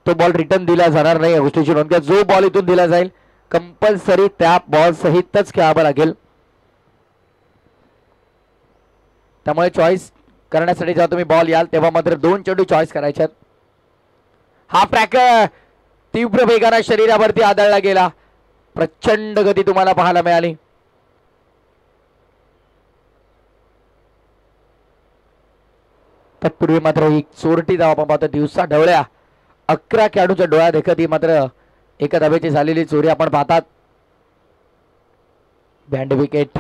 तो बॉल रिटर्न दिला जाणार नाही या गोष्टीची नोंद घ्या. जो बॉल इथून दिला जाईल कंपल्सरी त्या बॉल सहितच खेळावं लागेल. त्यामुळे चॉईस करण्यासाठी जेव्हा तुम्ही बॉल याल तेव्हा मात्र 2 चेंडू चॉईस करायच्यात. हा ट्रॅकर तीव्र वेगाने शरीरावरती आदळला गेला. प्रचंड गती तुम्हाला पाहायला मिळाली. तत्पूर्वी मात्र ही चोरटी धाव आपण पाहतो. दिवसा ढवळ्या 11 खेळाडूंच्या डोळ्या देखत ही मात्र एका धावेची झालेली चोरी आपण पाहतात. Band wicket.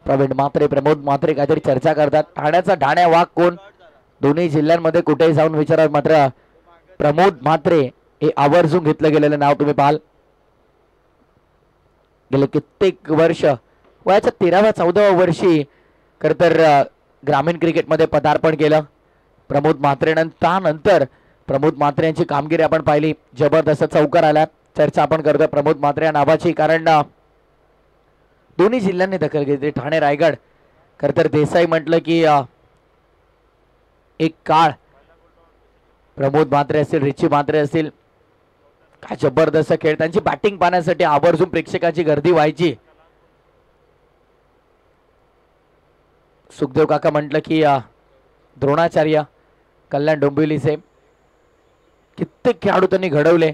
प्रवीण म्हात्रे, प्रमोद म्हात्रे काहीतरी चर्चा करतात. ठाण्याचा ढाण्या वाघ कोण, दोन्ही जिल्ह्यांमध्ये कुठेही जाऊन विचारा, मात्र प्रमोद म्हात्रे हे आवर्जून घेतलं गेलेलं नाव तुम्ही पाहाल. गेले कित्येक वर्ष, वयाच्या 13व्या-14व्या वर्षी खरं तर ग्रामीण क्रिकेटमध्ये पदार्पण केलं प्रमोद म्हात्रे. त्यानंतर प्रमोद म्हात्रे यांची कामगिरी आपण पाहिली. जबरदस्त चौकार आला. चर्चा आपण करतोय प्रमोद म्हात्रे या नावाची, कारण दोन्ही जिल्ह्यांनी दखल घेतली. ठाणे, रायगड. खरं तर देसाई म्हटलं की एक काळ प्रमोद म्हात्रे असतील, रिची म्हात्रे असतील, काय जबरदस्त खेळ. त्यांची बॅटिंग पाहण्यासाठी आवर्जून प्रेक्षकांची गर्दी व्हायची. सुखदेव काका म्हटलं की द्रोणाचार्य, कल्याण डोंबिवलीचे कित्येक खेळाडू त्यांनी घडवले.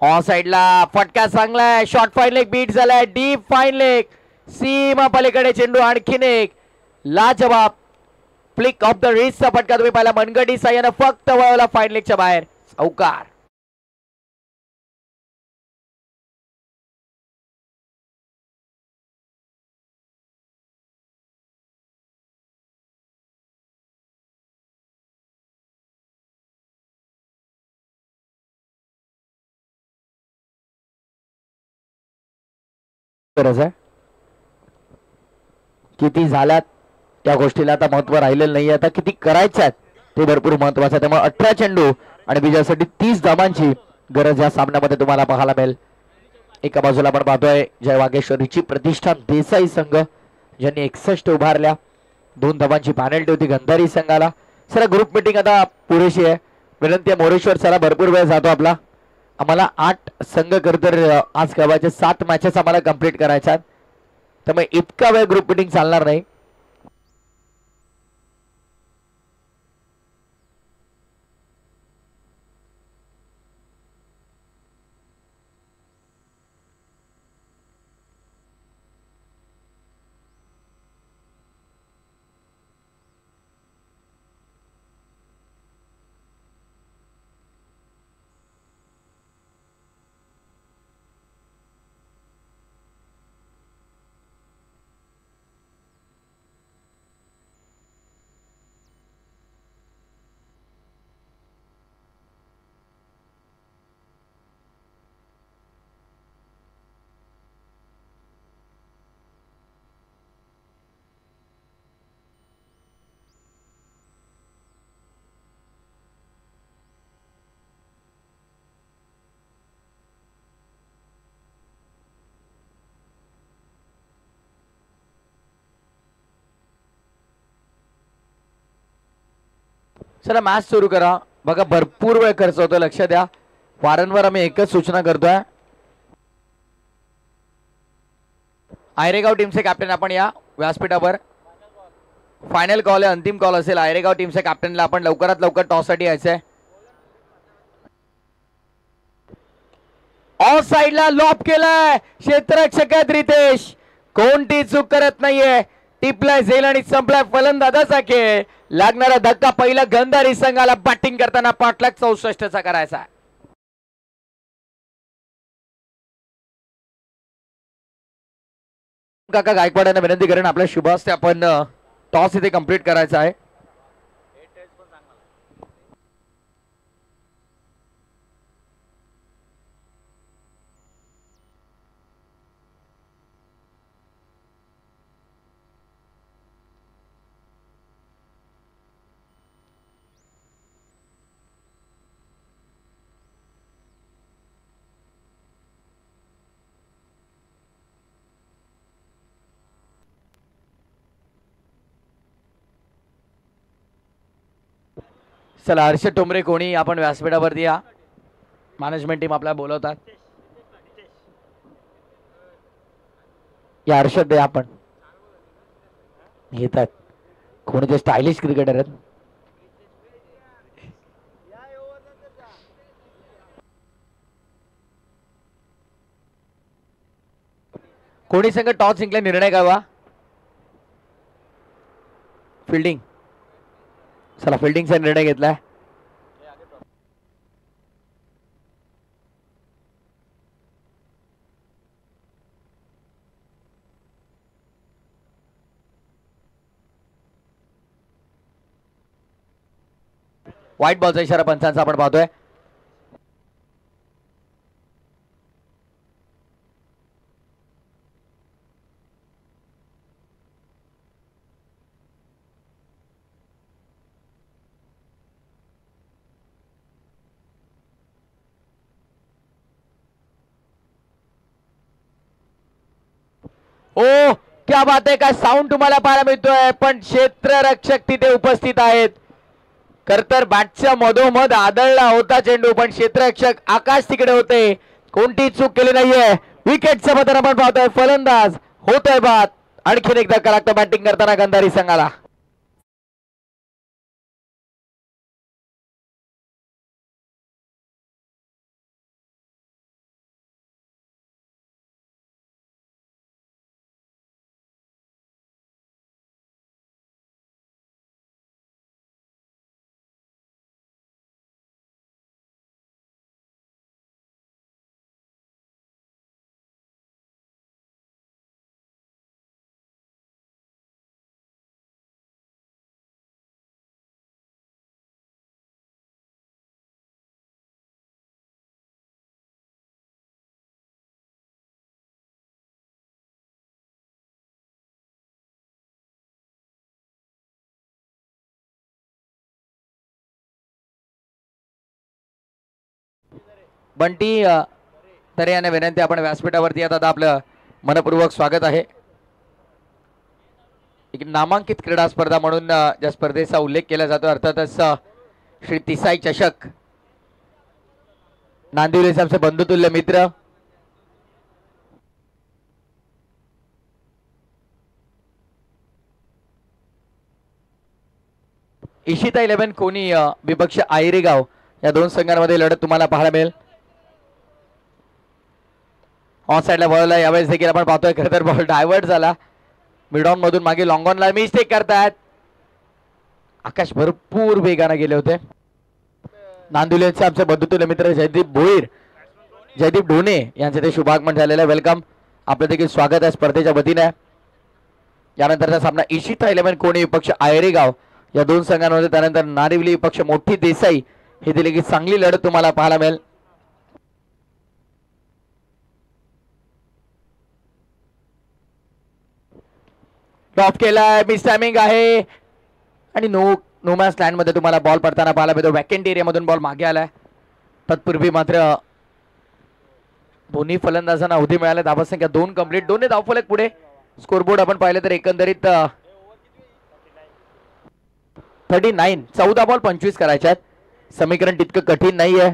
ऑन साइडला फटका चांगलाय. शॉर्ट फाईन लेग बीट झालाय. Deep fine leg. सीमा पलीकडे चेंडू. आणखीन एक लाजवाब फ्लिक ऑफ द रिस्टचा फटका तुम्ही पाहिला. मनगटी साह्यानं फक्त वळवला फाईन लेगच्या बाहेर. चौकार. गरज आहे. किती झाल्यात त्या गोष्टीला आता महत्व राहिलेलं नाही. आता किती करायच्यात ते भरपूर महत्वाचं आहे. त्यामुळे 18 चेंडू आणि विजयासाठी 30 धावांची गरज या सामन्यामध्ये तुम्हाला पाहायला मिळेल. एका बाजूला आपण पाहतोय जय वागेश्वरीची प्रतिष्ठान देसाई संघ ज्यांनी 61 उभारल्या. 2 धावांची पॅनल्टी होती गंधारी संघाला. सर ग्रुप मीटिंग आता पुरेशी आहे. विनंती आहे मोरेश्वर सर, भरपूर वेळ जातो आपला. आम्हाला 8 संघ खरतर आज खेळायचे 7 मॅचेस आम्हाला कंप्लीट करायच्या त्यामुळे इतका वेळ ग्रुप मीटिंग चालणार नाही. चला मॅच सुरू करा. बघा भरपूर वेळ खर्च होतो, लक्ष द्या. वारंवार आम्ही एकच सूचना करतोय. आयरेगाव टीमचे कॅप्टन आपण या व्यासपीठावर. फायनल कॉल आहे, अंतिम कॉल असेल. आयरेगाव टीमच्या कॅप्टनला आपण लवकरात लवकर टॉस साठी यायचंय. ऑफ साइडला लॉप केलाय, क्षेत्ररक्षक आहेत रितेश. कोणती चूक करत नाहीये. टिपलाय झेल आणि संपलाय फलंदाजाचा खेळ. लागणारा धक्का पहिला गंधारी संघाला बॅटिंग करताना 5,64,000चा करायचा. काका गायकवाडांना विनंती करेन आपल्या शुभ हस्ते आपण टॉस इथे कंप्लीट करायचा आहे. चला हर्षद टोमरे कोणी आपण व्यासपीठावरती या. मॅनेजमेंट टीम आपल्याला बोलवतात. या हर्षद दे आपण येतात. कोणी ते स्टायलिश क्रिकेटर आहेत. कोणी संघ टॉस जिंकला निर्णय कळवा. फिल्डिंग. चला फिल्डिंगचा निर्णय घेतलाय. व्हाईट बॉलचा इशारा पंचांचा आपण पाहतोय. ओ क्या बात आहे. काय साऊंड तुम्हाला पाहायला मिळतोय. पण क्षेत्ररक्षक तिथे उपस्थित आहेत. खरतर बॅटच्या मधोमध आदळला होता चेंडू, पण क्षेत्ररक्षक आकाश तिकडे होते. कोणती चूक केली नाहीये. विकेटचं पतन आपण पाहतोय. फलंदाज होतोय बाद. आणखीन एकदा धक्का लागतो बॅटिंग करताना गंधारी संघाला. बंटी तरे यांना विनंती आपण व्यासपीठावरती येतात. आपलं मनपूर्वक स्वागत आहे. एक नामांकित क्रीडा स्पर्धा म्हणून ज्या स्पर्धेचा उल्लेख केला जातो अर्थातच श्री तिसाई चषक नांदिवलीचे आमचे बंधुतुल्य मित्र इशिता 11 कोणी विपक्ष आयरेगाव या दोन संघांमध्ये लढत तुम्हाला पाहायला मिळेल. ऑन साइडला बॉलला यावेळेस देखील आपण पाहतोय खरं तर बॉल डायव्हर्ट झाला. मिडऑन मधून मागे लॉंग ऑनला मिस्टेक करतायत. आकाश भरपूर वेगाने गेले होते. नांदिवलीचे आमचे बंधुतुल्य मित्र जयदीप भोईर जयदीप ढोणे यांचे ते शुभागमन झालेलं आहे. वेलकम, आपलं देखील स्वागत आहे स्पर्धेच्या वतीने. यानंतरचा सामना इशिता 11 कोणी विपक्ष आयरेगाव या दोन संघांमध्ये, त्यानंतर नारिवली विपक्ष मोठी देसाई हे दिले की चांगली लढत तुम्हाला पाहायला मिळेल. टॉप केलाय, मिस टायमिंग आहे आणि नो मॅच लँड मध्ये तुम्हाला बॉल पडताना पाहायला मिळतो. वॅकंट एरिया मधून बॉल मागे आलाय. तत्पूर्वी मात्र दोन्ही फलंदाजांना अवधी मिळाल्या. धावसंख्या 2 कंप्लीट, दोन्ही धावफलक पुढे. स्कोरबोर्ड आपण पाहिलं तर एकंदरीत 39, 14 बॉल 25 करायचे आहेत. समीकरण तितकं कठीण नाहीये.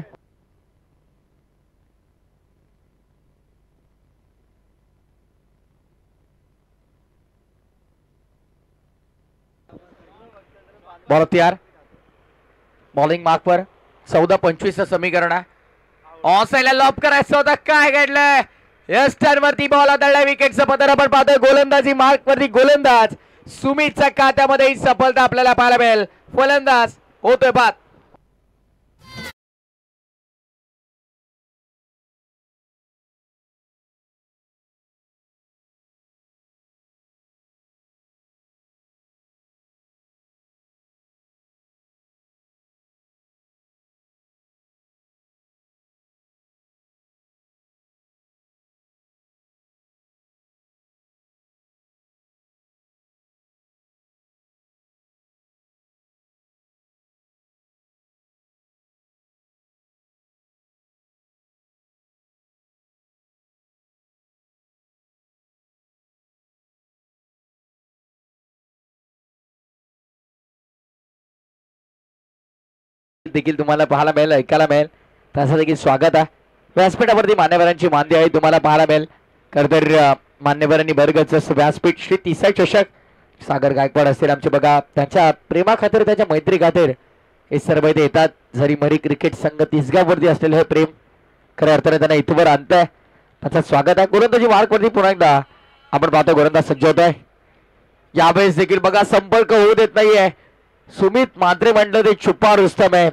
बॉल तयार, बॉलिंग मार्क वर 14-25 समीकरण आहे. ऑन साइडला लॉब करायचं होतं, काय घडलंय? यस टर्नवरती बॉल आदळला. विकेटचं पतन आपण पाहतोय. गोलंदाजी मार्क वरती गोलंदाज सुमितच्या खात्यामध्ये ही सफलता आपल्याला पाहायला मिळेल. फलंदाज होतोय बाद. देखील तुम्हाला पाहायला मिळेल, ऐकायला मिळेल. त्याचं देखील स्वागत आहे. व्यासपीठावरती मान्यवरांची मांदी आहे तुम्हाला पाहायला मिळेल. खरं तर मान्यवरांनी भरगच व्यासपीठ श्री तिसाई चषक सागर गायकवाड असतील आमचे बघा, त्यांच्या प्रेमा खातीर त्यांच्या मैत्री खातीर हे सर्व इथे येतात. जरी मरी क्रिकेट संघ तिसगाववरती असलेलं हे प्रेम खऱ्या अर्थाने त्यांना इथवर आणतंय. त्याचं स्वागत आहे. गोलंदाजी मार्कवरती पुन्हा एकदा आपण पाहतो गोलंदाज सज्ज होत आहे. यावेळेस देखील बघा संपर्क होऊ देत नाहीये. सुमित मात्रे म्हटलं ते छुपा रुस्तम आहे.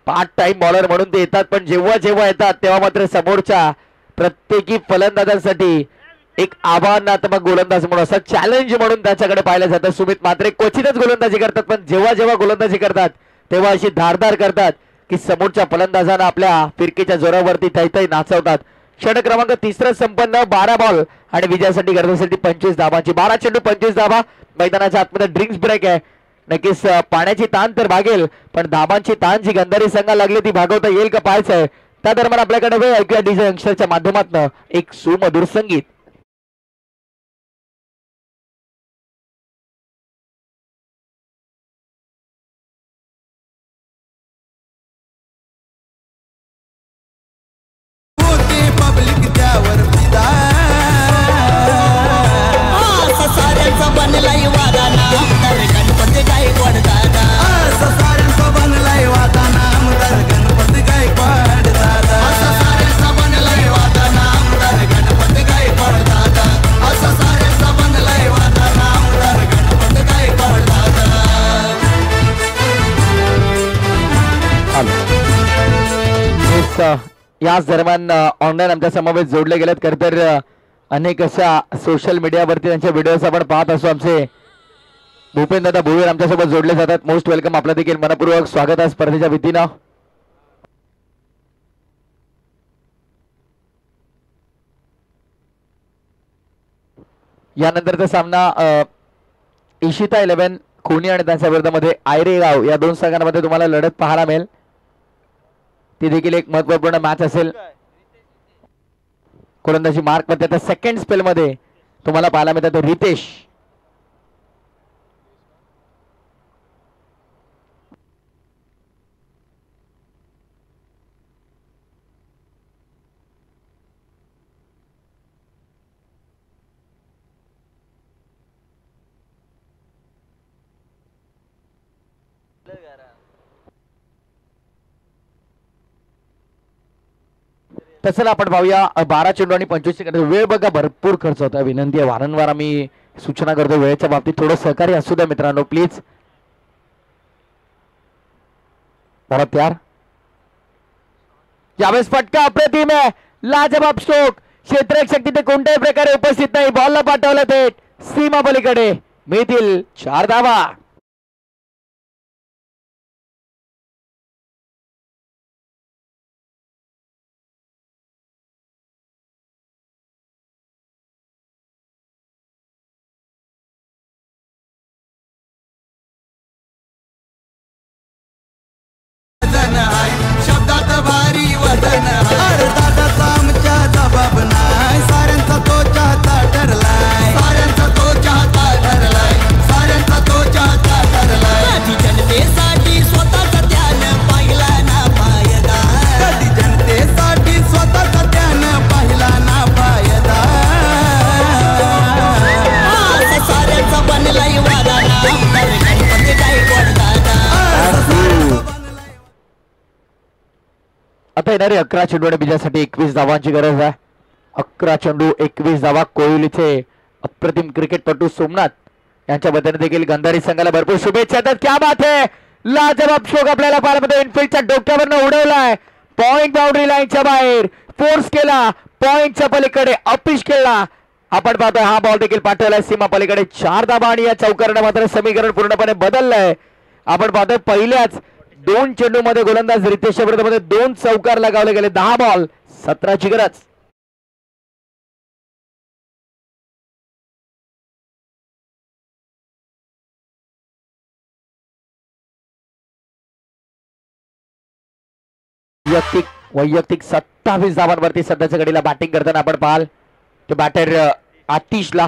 पार्ट टाइम बॉलर म्हणून ते येतात, पण जेव्हा जेव्हा येतात तेव्हा मात्र समोरच्या प्रत्येकी फलंदाजांसाठी एक आव्हानात्मक गोलंदाज म्हणून असं चॅलेंज म्हणून त्याच्याकडे पाहिलं जातं. सुमित मात्रे क्वचितच गोलंदाजी करतात, पण जेव्हा जेव्हा गोलंदाजी करतात तेव्हा अशी धारदार करतात की समोरच्या फलंदाजांना आपल्या फिरकीच्या जोरावरती थैथै नाचवतात. षटक क्रमांक 3 संपन्न. 12 बॉल आणि विजयासाठी गरज असेल ती 25 धावांची. 12 चेंडू 25 धावा. मैदानाच्या आतमध्ये ड्रिंक्स ब्रेक आहे. नक्कीच पाण्याची ताण तर भागेल, पण धाबांची ताण जी गंधारी संघाला लागली ती भागवता येईल का पाहायचं आहे. त्या दरम्यान आपल्याकडे वेळ ऐकूया डीजे यंगस्टरच्या माध्यमातून एक सुमधुर संगीत. याच दरम्यान ऑनलाईन आमच्या समवेत जोडले गेलेत. खरं तर अनेक अशा सोशल मीडियावरती त्यांचे व्हिडिओज आपण पाहत असतो. आमचे भूपेंद्रदा भोईर आमच्यासोबत जोडले जातात. मोस्ट वेलकम, आपलं देखील मनपूर्वक स्वागत आहे स्पर्धेच्या वतीनं. यानंतरचा सामना इशिता 11 कोणी आणि त्यांच्या विरोधामध्ये आयरेगाव या दोन संघांमध्ये तुम्हाला लढत पाहायला मिळेल. ती देखील एक महत्वपूर्ण मॅच असेल. गोलंदाजी मार्क मध्ये आता सेकंड स्पेल मध्ये तुम्हाला पाहायला मिळतात रितेश. तसं आपण पाहूया 12 चेंडू आणि 25 सेकंद वेळ बघा भरपूर खर्च होता. विनंती आहे वारंवार आम्ही सूचना करतो वेळेच्या बाबतीत थोडं सहकार्य असू द्या मित्रांनो प्लीज. परत यार यावेळेस फटका अप्रतिम आहे. लाजवाब स्ट्रोक. क्षेत्ररक्षक शक्ती ते कोणत्याही प्रकारे उपस्थित नाही. बॉलला पाठवलं थेट सीमा पलीकडे. मिळतील 4 धावा. शब्दात भारी वजन अर्धाचा आमच्या जबाब नाही. साऱ्यांचा तो चाहता ठरलाय. साऱ्यांचा तो चाहता ठरलाय. साऱ्यांचा तो चाहता ठरलाय. कधी जनतेसाठी स्वतःचा त्यानं पाहिला ना फायदा. कधी जनतेसाठी स्वतःचा त्यानं पाहिला ना फायदा. साऱ्यांचा बनलाय वादा ना गणपती गायकवाड दादा. आता येणारे 11 चेंडू आणि बिजासाठी 21 धावांची गरज आहे. 11 चेंडू 21 धावा. कोहलीचे अप्रतिम क्रिकेटपटू सोमनाथ यांच्या वतीने देखील गंधारी संघाला भरपूर शुभेच्छा देतात. क्या बात आहे. लाजवाब शोक आपल्याला पाहायला इनफिल्डच्या डोक्यावरनं उडवलाय. पॉइंट बाउंड्री लाईनच्या बाहेर फोर्स केला. पॉइंटच्या पलीकडे अपिश केला. आपण पाहतोय हा बॉल देखील पाठवलाय सीमा पलीकडे. 4 धावा आणि या चौकारानं मात्र समीकरण पूर्णपणे बदललंय. आपण पाहतोय पहिल्याच 2 चेंडू मध्ये गोलंदाज रितेश विरुद्धमध्ये 2 चौकार लगावले गेले. 10 बॉल 17ची गरज. वैयक्तिक 27 धावांवरती सध्याच्या घडीला बॅटिंग करताना आपण पाहाल तो बॅटर आतिशला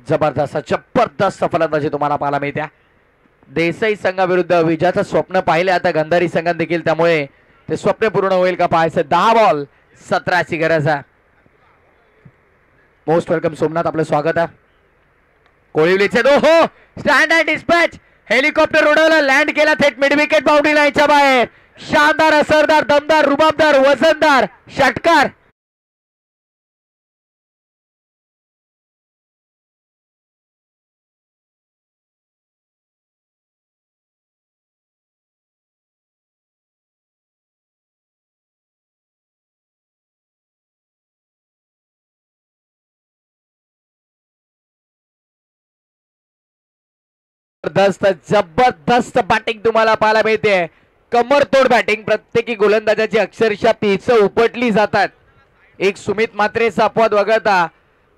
जबरदस्त फलंदाजी तुम्हाला पाहायला मिळते. देसाई संघाविरुद्ध विजयाचं स्वप्न पाहिले आता गंधारी संघात देखील. त्यामुळे ते स्वप्न पूर्ण होईल का पाहायचं. 10 बॉल 17ची गरज आहे. मोस्ट वेलकम सोमनाथ आपलं स्वागत आहे. कोळिवलीचे हो स्टँड अँड डिस्पॅच. हेलिकॉप्टर उडवलं लँड केला थेट मिड विकेट बाउंड्री लाईनच्या बाहेर. शानदार असरदार दमदार रुबाबदार वजनदार षटकार. जबरदस्त बॅटिंग तुम्हाला पाहायला मिळते. कमरतोड बॅटिंग. प्रत्येकी गोलंदाजाची अक्षरशः पिच उपटली जातात. एक सुमित मात्रेचा अपवाद वगळता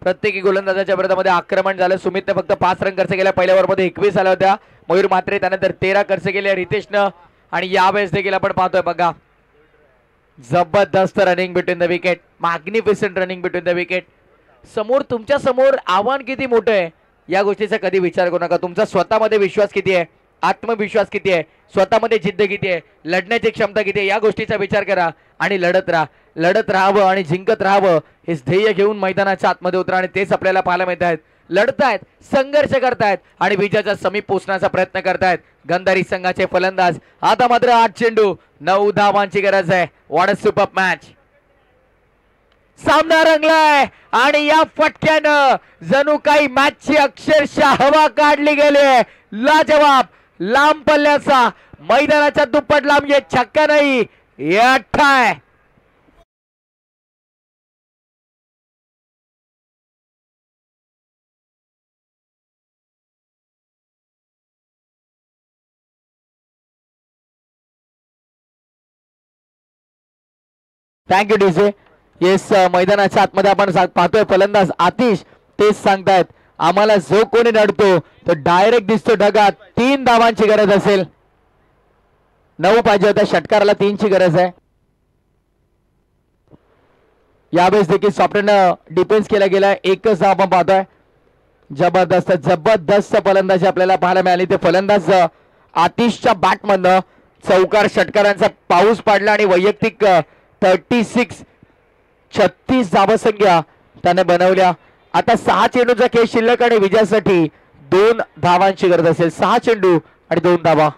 प्रत्येकी गोलंदाजाच्या विरोधामध्ये आक्रमण झालं. सुमितने फक्त 5 रन खर्च केल्या. पहिल्या ओव्हरमध्ये 21 आल्या होत्या. मयूर मात्रे त्यानंतर 13 खर्च केले रितेशनं. आणि यावेळेस देखील आपण पाहतोय बघा जबरदस्त running between the wicket. Magnificent running between the wicket. समोर तुमच्या समोर आव्हान किती मोठं आहे या गोष्टीचा कधी विचार करू नका. तुमचा स्वतःमध्ये विश्वास किती आहे. आत्मविश्वास किती आहे. स्वतःमध्ये जिद्द किती आहे. लढण्याची क्षमता किती आहे या गोष्टीचा विचार करा आणि लढत राहावं आणि जिंकत राहावं हे ध्येय घेऊन मैदानाच्या आतमध्ये उतरा. आणि तेच आपल्याला पाहायला मिळत आहेत. लढतायत संघर्ष करतायत आणि विजयाच्या समीप पोहोचण्याचा प्रयत्न करतायत गंधारी संघाचे फलंदाज. आता मात्र 8 चेंडू 9 धावांची गरज आहे. What a super match. सामना रंगलाय आणि या फटक्यानं जणू काही मॅचची अक्षरशः हवा काढली गेली. लाजवाब लांब पल्ल्याचा मैदानाच्या दुप्पट लांब. ये छक्का नाही हे अठ्ठा आहे. Thank you DJ. येस मैदानाच्या आतमध्ये आपण पाहतोय फलंदाज आतिश तेच सांगतायत आम्हाला जो कोणी नडतो तो डायरेक्ट दिसतो ढगात. 3 धावांची गरज असेल. 9 पाहिजे होत्या. षटकाराला 3ची गरज आहे. यावेळेस देखील सॉफ्टवेअरनं डिफेन्स केला गेला. एकच धाव आपण पाहतोय. जबरदस्त फलंदाजी आपल्याला पाहायला मिळाली. ते फलंदाज आतिशच्या बॅटमधनं चौकार षटकारांचा पाऊस पाडला आणि वैयक्तिक 36 धावसंख्या त्याने बनवल्या. आता 6 चेंडूचा खेळ शिल्लक आणि विजयासाठी 2 धावांची गरज असेल. 6 चेंडू आणि 2 धावा.